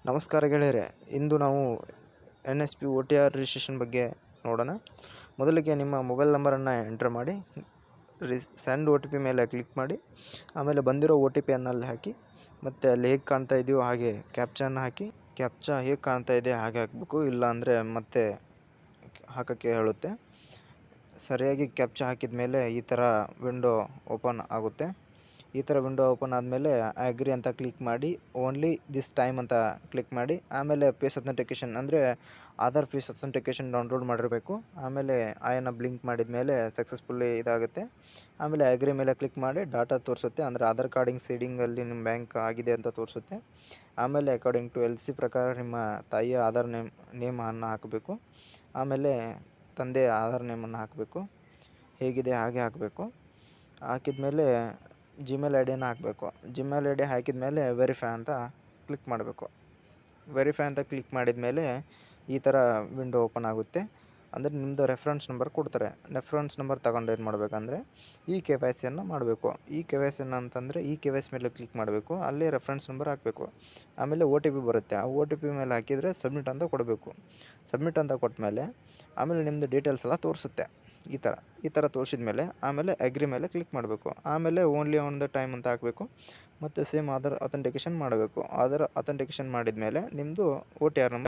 ನಮಸ್ಕಾರ ಗೆಳೆಯರೆ, ಇಂದು ನಾವು NSP OTR ರಿಜಿಸ್ಟ್ರೇಷನ್ ಬಗ್ಗೆ ನೋಡೋಣ. ಮೊದಲಿಗೆ ನಿಮ್ಮ ಮೊಬೈಲ್ ನಂಬರನ್ನು ಎಂಟರ್ ಮಾಡಿ ಸೆಂಡ್ OTP ಮೇಲೆ ಕ್ಲಿಕ್ ಮಾಡಿ, ಆಮೇಲೆ ಬಂದಿರೋ OTP ಅಲ್ಲಿ ಹಾಕಿ, ಮತ್ತು ಅಲ್ಲಿ ಹೇಗೆ ಕಾಣ್ತಾ ಇದೆಯೋ ಹಾಗೆ ಕ್ಯಾಪ್ಚಾನ ಹಾಕಿ. ಕ್ಯಾಪ್ಚಾ ಹೇಗೆ ಕಾಣ್ತಾ ಇದೆ ಹಾಗೆ ಹಾಕಬೇಕು, ಇಲ್ಲ ಅಂದರೆ ಮತ್ತೆ ಹಾಕೋಕ್ಕೆ ಹೇಳುತ್ತೆ. ಸರಿಯಾಗಿ ಕ್ಯಾಪ್ಚಾ ಹಾಕಿದ ಮೇಲೆ ಈ ಥರ ವಿಂಡೋ ಓಪನ್ ಆಗುತ್ತೆ. ಈ ಥರ ವಿಂಡೋ ಓಪನ್ ಆದಮೇಲೆ ಅಗ್ರಿ ಅಂತ ಕ್ಲಿಕ್ ಮಾಡಿ, ಓನ್ಲಿ ದಿಸ್ ಟೈಮ್ ಅಂತ ಕ್ಲಿಕ್ ಮಾಡಿ, ಆಮೇಲೆ ಫೇಸ್ ಅಥೆಂಟಿಕೇಷನ್ ಅಂದರೆ ಆಧಾರ್ ಫೇಸ್ ಅಥೆಂಟಿಕೇಷನ್ ಡೌನ್ಲೋಡ್ ಮಾಡಿರಬೇಕು. ಆಮೇಲೆ ಆಯನ್ನ ಬ್ಲಿಂಕ್ ಮಾಡಿದ ಮೇಲೆ ಸಕ್ಸಸ್ಫುಲ್ಲಿ ಇದಾಗುತ್ತೆ. ಆಮೇಲೆ ಅಗ್ರಿ ಮೇಲೆ ಕ್ಲಿಕ್ ಮಾಡಿ ಡಾಟಾ ತೋರಿಸುತ್ತೆ, ಅಂದರೆ ಆಧಾರ್ ಕಾರ್ಡಿಂಗ್ ಸೀಡಿಂಗಲ್ಲಿ ನಿಮ್ಮ ಬ್ಯಾಂಕ್ ಆಗಿದೆ ಅಂತ ತೋರಿಸುತ್ತೆ. ಆಮೇಲೆ ಅಕಾರ್ಡಿಂಗ್ ಟು LC ಪ್ರಕಾರ ನಿಮ್ಮ ತಾಯಿಯ ಆಧಾರ್ ನೇಮನ್ನು ಹಾಕಬೇಕು. ಆಮೇಲೆ ತಂದೆಯ ಆಧಾರ್ ನೇಮನ್ನು ಹಾಕಬೇಕು. ಹೇಗಿದೆ ಹಾಗೆ ಹಾಕಬೇಕು. ಹಾಕಿದ ಮೇಲೆ ಜಿಮೇಲ್ ID ಹಾಕಬೇಕು. ಜಿಮೇಲ್ ID ಹಾಕಿದ ಮೇಲೆ ವೆರಿಫೈ ಅಂತ ಕ್ಲಿಕ್ ಮಾಡಬೇಕು. ವೆರಿಫೈ ಅಂತ ಕ್ಲಿಕ್ ಮಾಡಿದ ಮೇಲೆ ಈ ಥರ ವಿಂಡೋ ಓಪನ್ ಆಗುತ್ತೆ. ಅಂದರೆ ನಿಮ್ಮದು ರೆಫರೆನ್ಸ್ ನಂಬರ್ ಕೊಡ್ತಾರೆ. ರೆಫರೆನ್ಸ್ ನಂಬರ್ ತಗೊಂಡು ಏನು ಮಾಡಬೇಕಂದ್ರೆ ಈ KYCಯನ್ನು ಮಾಡಬೇಕು. ಈ KYC ಅಂತಂದರೆ ಈ KYC ಮೇಲೆ ಕ್ಲಿಕ್ ಮಾಡಬೇಕು. ಅಲ್ಲೇ ರೆಫರೆನ್ಸ್ ನಂಬರ್ ಹಾಕಬೇಕು. ಆಮೇಲೆ OTP ಬರುತ್ತೆ. ಆ OTP ಮೇಲೆ ಹಾಕಿದರೆ ಸಬ್ಮಿಟ್ ಅಂತ ಕೊಡಬೇಕು. ಸಬ್ಮಿಟ್ ಅಂತ ಕೊಟ್ಟ ಮೇಲೆ ಆಮೇಲೆ ನಿಮ್ಮದು ಡೀಟೇಲ್ಸ್ ಎಲ್ಲ ತೋರಿಸುತ್ತೆ. ಈ ಥರ ತೋರಿಸಿದ ಮೇಲೆ ಆಮೇಲೆ ಅಗ್ರಿ ಮೇಲೆ ಕ್ಲಿಕ್ ಮಾಡಬೇಕು. ಆಮೇಲೆ ಓನ್ಲಿ ಆನ್ ದ ಟೈಮ್ ಅಂತ ಹಾಕಬೇಕು. ಮತ್ತು ಸೇಮ್ ಆಧಾರ್ ಅಥೆಂಟಿಕೇಷನ್ ಮಾಡಬೇಕು. ಆಧಾರ್ ಅಥೆಂಟಿಕೇಷನ್ ಮಾಡಿದ ಮೇಲೆ ನಿಮ್ಮದು OTR ನಂಬರ್